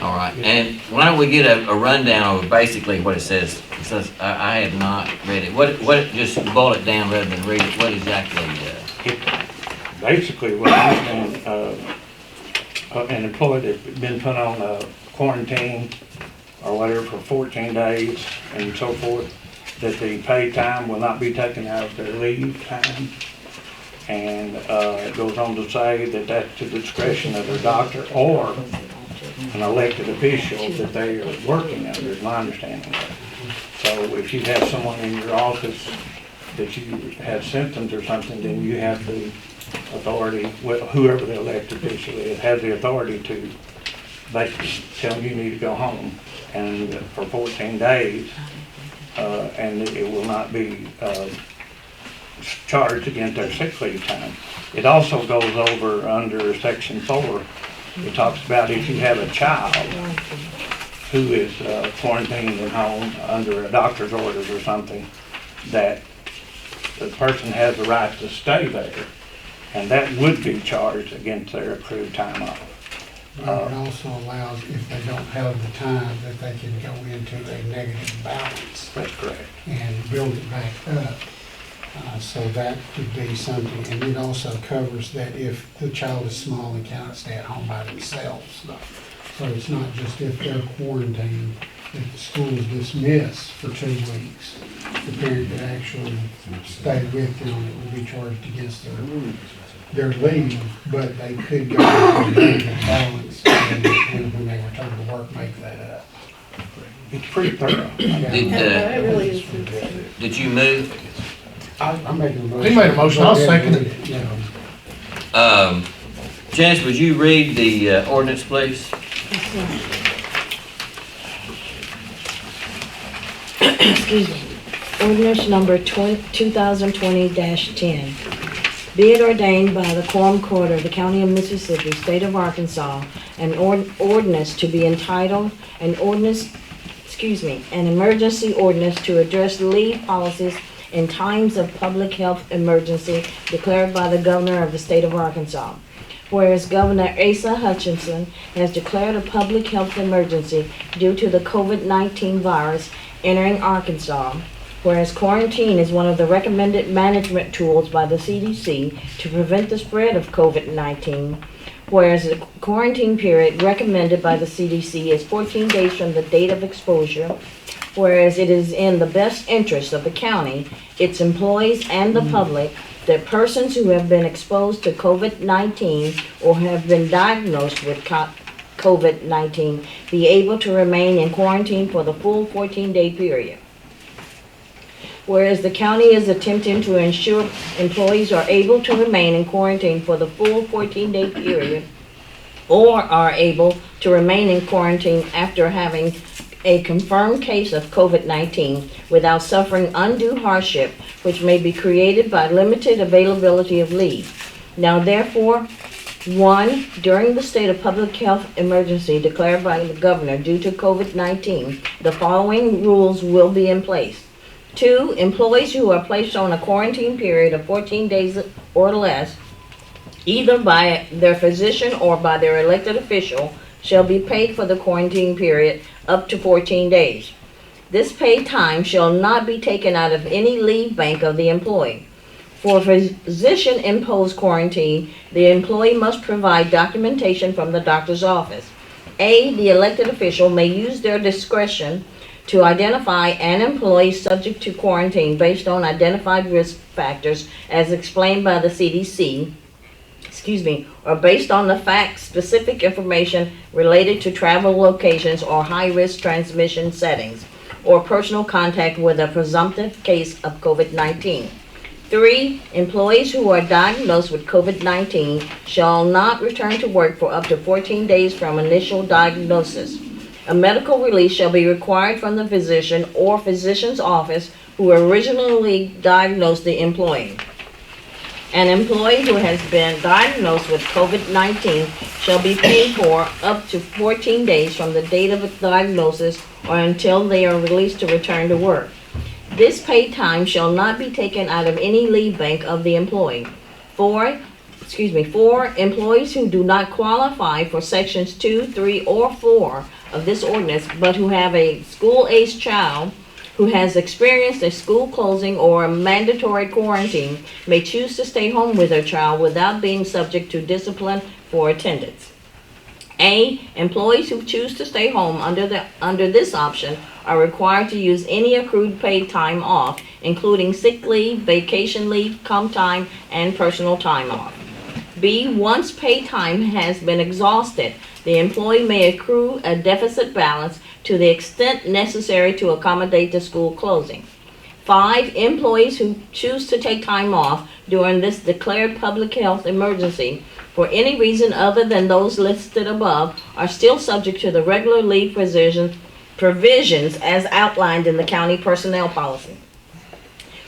All right, and why don't we get a rundown of basically what it says? It says, I have not read it. What, just bullet down rather than read it, what exactly? Basically, what I understand, an employee that's been put on quarantine or whatever for 14 days and so forth, that the paid time will not be taken out of their leave time. And it goes on to say that that's to the discretion of their doctor or an elected official that they are working under, is my understanding. So if you have someone in your office that you have symptoms or something, then you have the authority, well, whoever the elected official is, has the authority to basically tell them you need to go home. And for 14 days, and it will not be charged against their sick leave time. It also goes over under section 4. It talks about if you have a child who is quarantined at home under a doctor's orders or something, that the person has the right to stay there, and that would be charged against their accrued time off. But it also allows, if they don't have the time, that they can go into a negative balance That's correct. and build it back up. So that would be something, and it also covers that if the child is small and cannot stay at home by themselves. So it's not just if they're quarantined, if the school is dismissed for 2 weeks, the parent could actually stay with them, it would be charged against their leave, but they could go into a negative balance and when they return to work, make that up. It's pretty thorough. Did you move? I'm making a motion. He made a motion, I'll second it. Yeah. Janice, would you read the ordinance, please? Excuse me. Ordinance number 2020-10. Be it ordained by the Quorum Court of the County of Mississippi, State of Arkansas, an ordinance to be entitled an emergency ordinance to address leave policies in times of public health emergency declared by the governor of the state of Arkansas. Whereas Governor Asa Hutchinson has declared a public health emergency due to the COVID-19 virus entering Arkansas. Whereas quarantine is one of the recommended management tools by the CDC to prevent the spread of COVID-19. Whereas the quarantine period recommended by the CDC is 14 days from the date of exposure. Whereas it is in the best interest of the county, its employees, and the public that persons who have been exposed to COVID-19 or have been diagnosed with COVID-19 be able to remain in quarantine for the full 14-day period. Whereas the county is attempting to ensure employees are able to remain in quarantine for the full 14-day period or are able to remain in quarantine after having a confirmed case of COVID-19 without suffering undue hardship, which may be created by limited availability of leave. Now therefore, 1, during the state of public health emergency declared by the governor due to COVID-19, the following rules will be in place. 2, employees who are placed on a quarantine period of 14 days or less, either by their physician or by their elected official, shall be paid for the quarantine period up to 14 days. This paid time shall not be taken out of any leave bank of the employee. For physician-imposed quarantine, the employee must provide documentation from the doctor's office. A, the elected official may use their discretion to identify an employee subject to quarantine based on identified risk factors as explained by the CDC, or based on the fact-specific information related to travel locations or high-risk transmission settings, or personal contact with a presumptive case of COVID-19. 3, employees who are diagnosed with COVID-19 shall not return to work for up to 14 days from initial diagnosis. A medical release shall be required from the physician or physician's office who originally diagnosed the employee. An employee who has been diagnosed with COVID-19 shall be paid for up to 14 days from the date of diagnosis or until they are released to return to work. This paid time shall not be taken out of any leave bank of the employee. 4, employees who do not qualify for sections 2, 3, or 4 of this ordinance, but who have a school-aged child who has experienced a school closing or a mandatory quarantine may choose to stay home with their child without being subject to discipline for attendance. A, employees who choose to stay home under this option are required to use any accrued paid time off, including sick leave, vacation leave, comp time, and personal time off. B, once paid time has been exhausted, the employee may accrue a deficit balance to the extent necessary to accommodate the school closing. 5, employees who choose to take time off during this declared public health emergency for any reason other than those listed above are still subject to the regular leave provisions as outlined in the county personnel policy.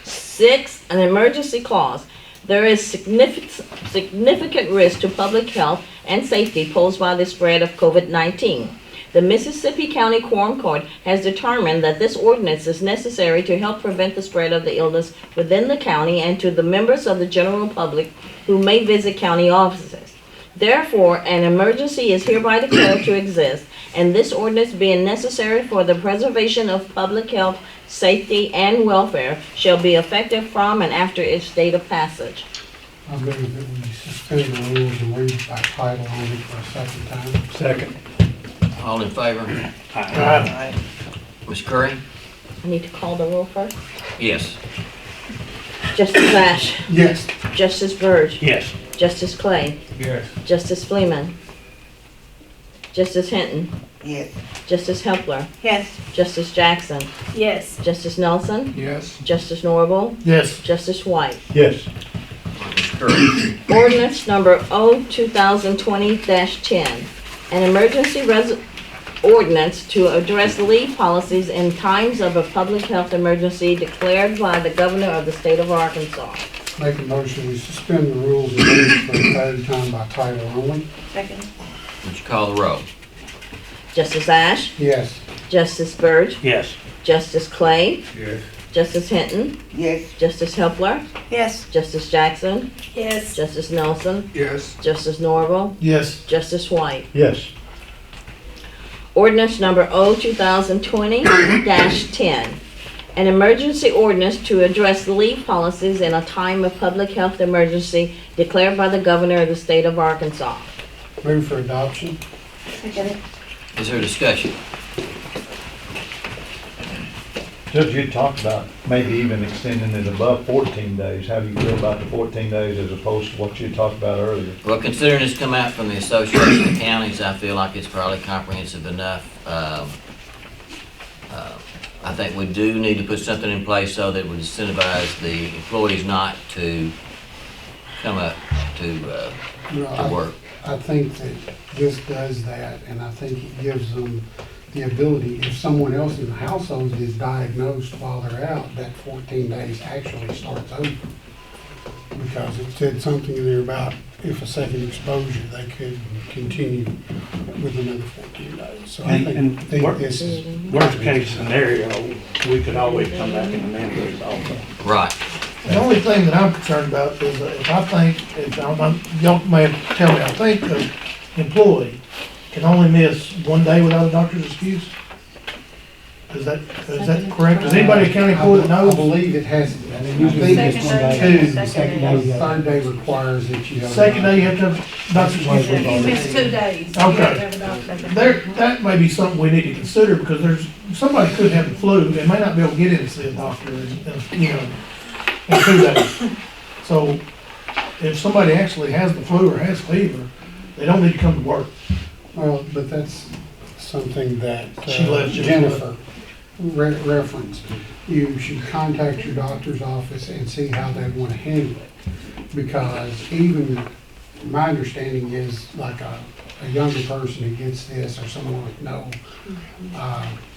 6, an emergency clause. There is significant risk to public health and safety posed by the spread of COVID-19. The Mississippi County Quorum Court has determined that this ordinance is necessary to help prevent the spread of the illness within the county and to the members of the general public who may visit county offices. Therefore, an emergency is hereby declared to exist, and this ordinance being necessary for the preservation of public health, safety, and welfare shall be effective from and after its date of passage. I move that we suspend the rules and read by title only for a second time. Second. All in favor? Aye. Ms. Curry? I need to call the roll first. Yes. Justice Ash. Yes. Justice Burge. Yes. Justice Clay. Yes. Justice Fleeman. Justice Hinton. Yes. Justice Hepler. Yes. Justice Jackson. Yes. Justice Nelson. Yes. Justice Norval. Yes. Justice White. Yes. Ms. Curry? Ordinance number O-2020-10, an emergency ordinance to address leave policies in times of a public health emergency declared by the governor of the state of Arkansas. Make a motion, we suspend the rules and read for a third time by title only. Second. Would you call the roll? Justice Ash. Yes. Justice Burge. Yes. Justice Clay. Yes. Justice Hinton. Yes. Justice Hepler. Yes. Justice Jackson. Yes. Justice Nelson. Yes. Justice Norval. Yes. Justice White. Yes. Ordinance number O-2020-10, an emergency ordinance to address leave policies in a time of public health emergency declared by the governor of the state of Arkansas. Move for adoption. Second. Is there discussion? Judge, you talked about maybe even extending it above 14 days. How do you feel about the 14 days as opposed to what you talked about earlier? Well, considering it's come out from the Association of Counties, I feel like it's probably comprehensive enough. I think we do need to put something in place so that would incentivize the employees not to come up to work. I think that this does that, and I think it gives them the ability, if someone else in the household is diagnosed while they're out, that 14 days actually starts over. Because it said something in there about if a second exposure, they could continue with another 14 days. So I think this is. Worst case scenario, we could always come back and amend this also. Right. The only thing that I'm concerned about is that y'all may tell me, I think the employee can only miss 1 day without a doctor's excuse? Is that correct? Does anybody county employee that knows? I believe it has, I think it's 2, the second day, the third day requires that you have. Second day you have to have doctor's excuse? You missed 2 days. Okay. That may be something we need to consider because somebody could have the flu and may not be able to get in to see a doctor in 2 days. So if somebody actually has the flu or has fever, they don't need to come to work. Well, but that's something that She left Jennifer referenced. You should contact your doctor's office and see how they want to handle it. Because even, my understanding is like a younger person who gets this or someone with no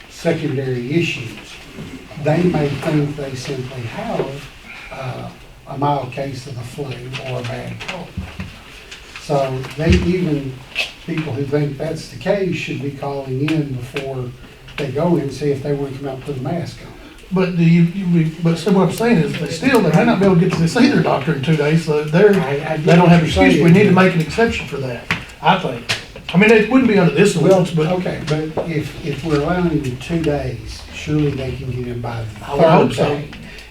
secondary issues, they may think they simply have a mild case of the flu or a bad cold. So people who think that's the case should be calling in before they go in and see if they want to come out and put a mask on. But so what I'm saying is, they may not be able to get to see their doctor in 2 days, so they don't have an excuse. We need to make an exception for that, I think. I mean, it wouldn't be under this ordinance, but. Okay, but if we're allowing them 2 days, surely they can get in by the I would hope third so. day.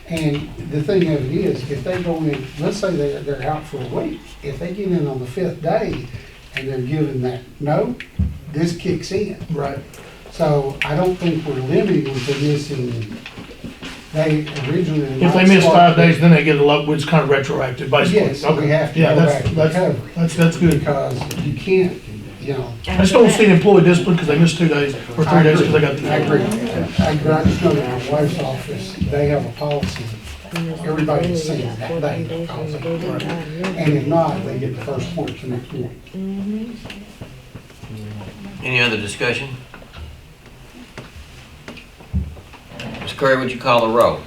And the thing of it is, if they go in, let's say they're out for a week, if they get in on the 5th day and they're given that note, this kicks in. Right. So I don't think we're limiting them to missing, they originally. If they miss 5 days, then they get which is kind of retroactive, basically. Yes, so we have to Yeah, go back to that's recovery. good. Because you can't, I just don't see an employee discipline because they missed 2 days or 3 days because they got the. I agree. I just know that my wife's office, they have a policy. Everybody is seen that day. And if not, they get the first point the next morning. Any other discussion? Ms. Curry, would you call the roll?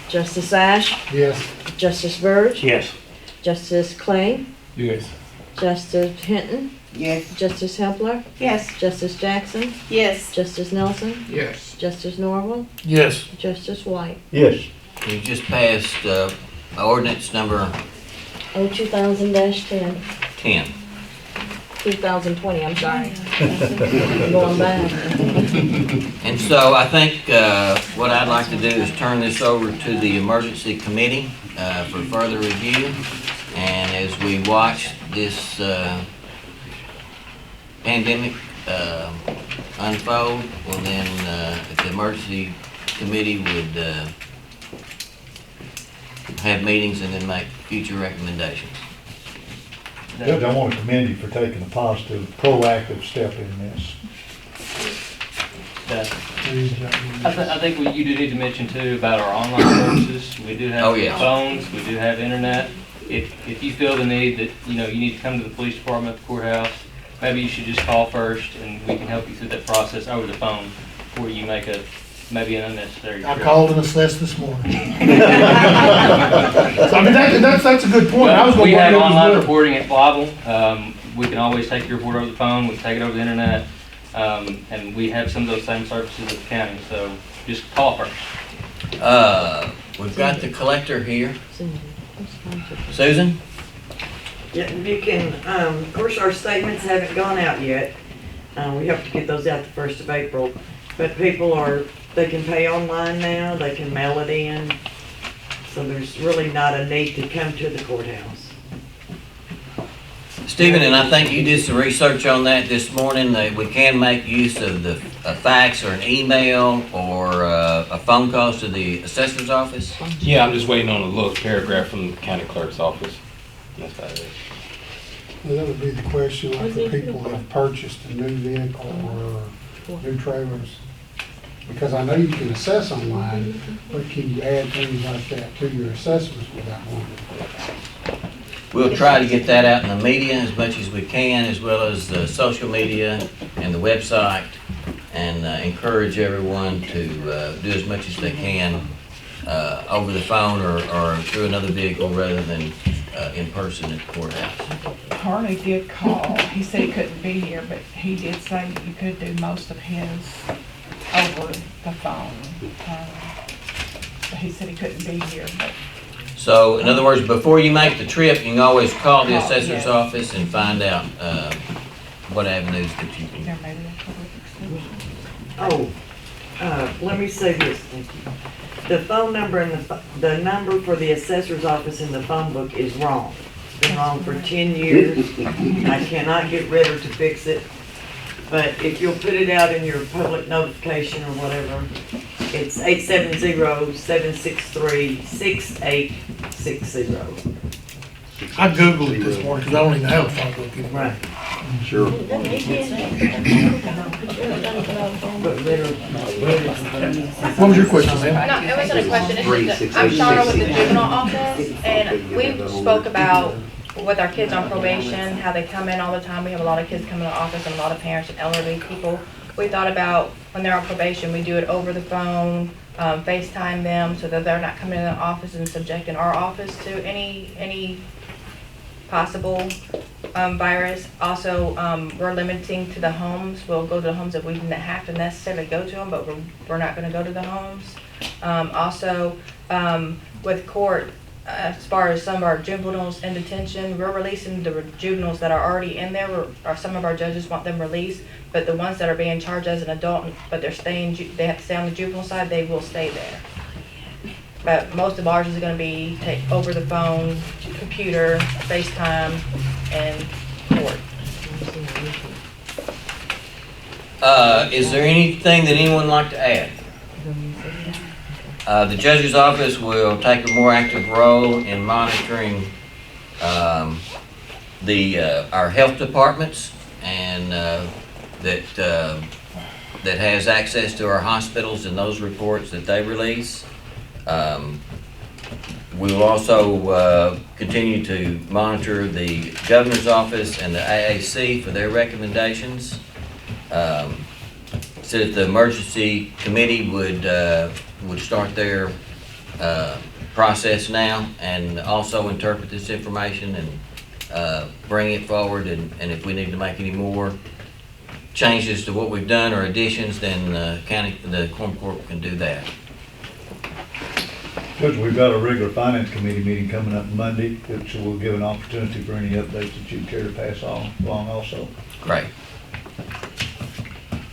Justice Ash. Yes. Justice Burge. Yes. Justice Clay. Yes. Justice Hinton, Yes. Justice Hepler, Yes. Justice Jackson, Yes. Justice Nelson, Yes. Justice Norval, Yes. Justice White. Yes. You just passed ordinance number O 2000-10, 10. 2020, I'm sorry. I'm going back. And so I think what I'd like to do is turn this over to the emergency committee for further review. And as we watch this pandemic unfold, well then, if the emergency committee would have meetings and then make future recommendations. Judge, I want to commend you for taking a positive, proactive step in this. I think you do need to mention too about our online services. We do have phones, we do have internet. If you feel the need that, you need to come to the police department at the courthouse, maybe you should just call first and we can help you through that process over the phone before you make maybe an unnecessary I trip. called and assessed this morning. So, I mean, that's a good point. I was Well, we gonna have bring it up as online well. reporting at Bible. We can always take your report over the phone, we can take it over the internet, and we have some of those same services at the county, so just call first. We've got the collector here. Susan? Yeah, if you can, of course, our statements haven't gone out yet. We have to get those out the 1st of April. But they can pay online now, they can mail it in. So there's really not a need to come to the courthouse. Stephen, and I think you did some research on that this morning, that we can make use of a fax or an email or a phone call to the assessor's office? Yeah, I'm just waiting on a little paragraph from the county clerk's office. That's about it. Well, that would be the question, like for people that have purchased a new vehicle or new trailers. Because I know you can assess online, but can you add things like that to your assessments without one? We'll try to get that out in the media as much as we can, as well as the social media and the website, and encourage everyone to do as much as they can over the phone or through another vehicle rather than in person at the courthouse. Harley did call. He said he couldn't be here, but he did say you could do most of his over the phone. He said he couldn't be here, but So, in other words, before you make the trip, you can always call the assessor's office and find out what avenues that you can. there may be a public exception. Let me say this, thank you. The phone number and the number for the assessor's office in the phone book is wrong. It's been wrong for 10 years. I cannot get rid of to fix it. But if you'll put it out in your public notification or whatever, it's 870-763-6860. I Googled it this morning because I don't even have a phone book anymore. Right. Sure. What was your question, ma'am? No, it wasn't a question, it's just, I'm Shauna with the juvenile office, and we spoke about with our kids on probation, how they come in all the time. We have a lot of kids coming to the office and a lot of parents and elderly people. We thought about when they're on probation, we do it over the phone, FaceTime them so that they're not coming in the office and subjecting our office to any possible virus. Also, we're limiting to the homes. We'll go to the homes if we didn't have to necessarily go to them, but we're not going to go to the homes. Also, with court, as far as some of our juveniles in detention, we're releasing the juveniles that are already in there. Or some of our judges want them released, but the ones that are being charged as an adult, but they have to stay on the juvenile side, they will stay there. But most of ours is going to be over the phone, computer, FaceTime, and court. Is there anything that anyone would like to add? The judge's office will take a more active role in monitoring our health departments and that has access to our hospitals and those reports that they release. We will also continue to monitor the governor's office and the AAC for their recommendations. So that the emergency committee would start their process now and also interpret this information and bring it forward, and if we need to make any more changes to what we've done or additions, then the Quorum Court can do that. Judge, we've got a regular finance committee meeting coming up Monday, which will give an opportunity for any updates that you care to pass along also. Great.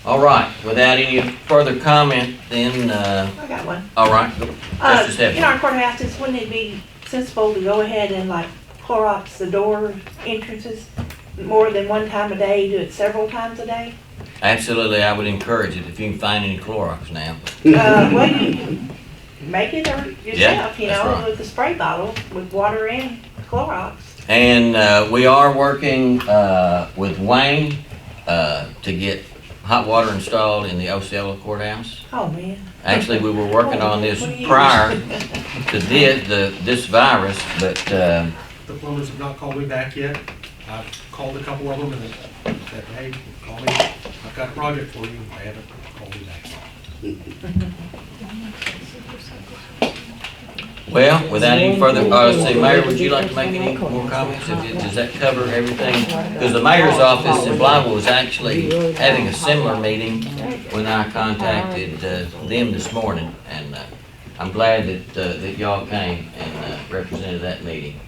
All right, without any further comment, then, I got one. all right. Justice In Heflin. our courthouses, wouldn't it be sensible to go ahead and like Clorox the door entrances more than one time a day, do it several times a day? Absolutely, I would encourage it if you can find any Clorox now. Well, you can make it or yourself, you that's know, right. with the spray bottle with water and Clorox. And we are working with Wayne to get hot water installed in the Osceola courthouse. Oh, man. Actually, we were working on this prior to this virus, but The plumbers have not called me back yet. I've called a couple of them and they said, hey, call me. I've got a project for you. They haven't called me back. well, without any further, say, Mayor, would you like to make any more comments? Does that cover everything? Because the mayor's office in Blytheville was actually having a similar meeting when I contacted them this morning, and I'm glad that y'all came and represented that meeting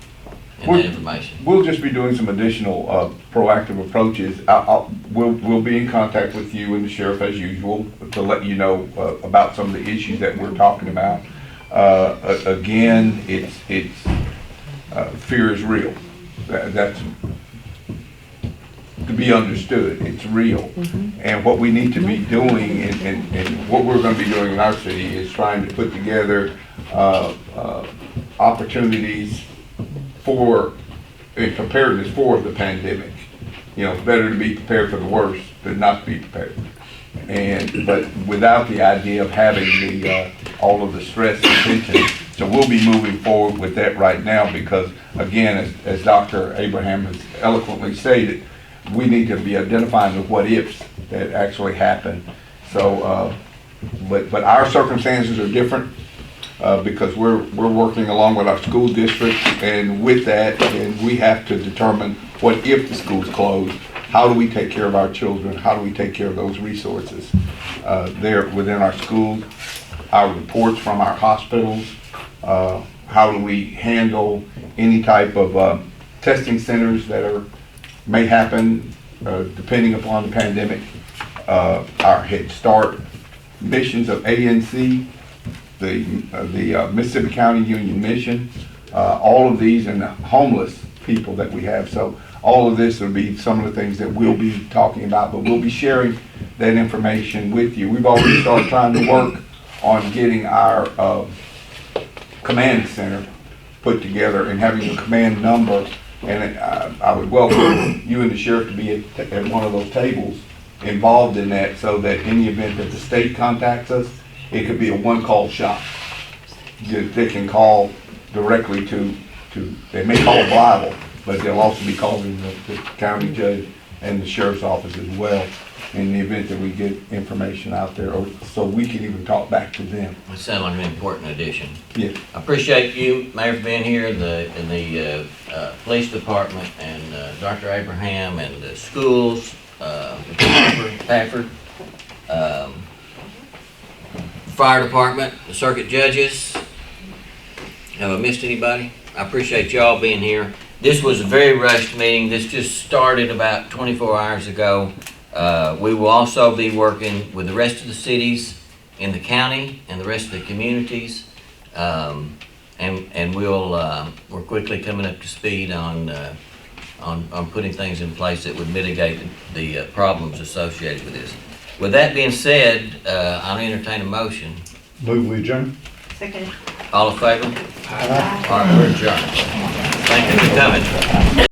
and that information. We'll just be doing some additional proactive approaches. We'll be in contact with you and the sheriff as usual to let you know about some of the issues that we're talking about. Again, it's fear is real. That's to be understood. It's real. And what we need to be doing and what we're going to be doing in our city is trying to put together opportunities for preparedness for the pandemic. You know, it's better to be prepared for the worst than not to be prepared. But without the idea of having all of the stress and tension. So we'll be moving forward with that right now because, again, as Dr. Abraham has eloquently stated, we need to be identifying the what ifs that actually happen. So, but our circumstances are different because we're working along with our school district, and with that, and we have to determine what if the schools close. How do we take care of our children? How do we take care of those resources there within our schools? Our reports from our hospitals. How do we handle any type of testing centers that may happen depending upon the pandemic? Our Head Start missions of ANC, the Mississippi County Union Mission, all of these, and the homeless people that we have. So all of this will be some of the things that we'll be talking about, but we'll be sharing that information with you. We've already started trying to work on getting our command center put together and having a command number. And I would welcome you and the sheriff to be at one of those tables involved in that, so that in the event that the state contacts us, it could be a one-call shop. They can call directly to they may call Blytheville, but they'll also be calling the county judge and the sheriff's office as well in the event that we get information out there, or so we can even talk back to them. It sounds like an important addition. Yeah. I appreciate you, Mayor, for being here, and the police department, and Dr. Abraham, and the schools, Pafford, fire department, the circuit judges. Have I missed anybody? I appreciate y'all being here. This was a very rushed meeting. This just started about 24 hours ago. We will also be working with the rest of the cities in the county and the rest of the communities, and we're quickly coming up to speed on putting things in place that would mitigate the problems associated with this. With that being said, I'll entertain a motion. Move we adjourn. Second. All in favor? All right, we're adjourned. Thank you for coming.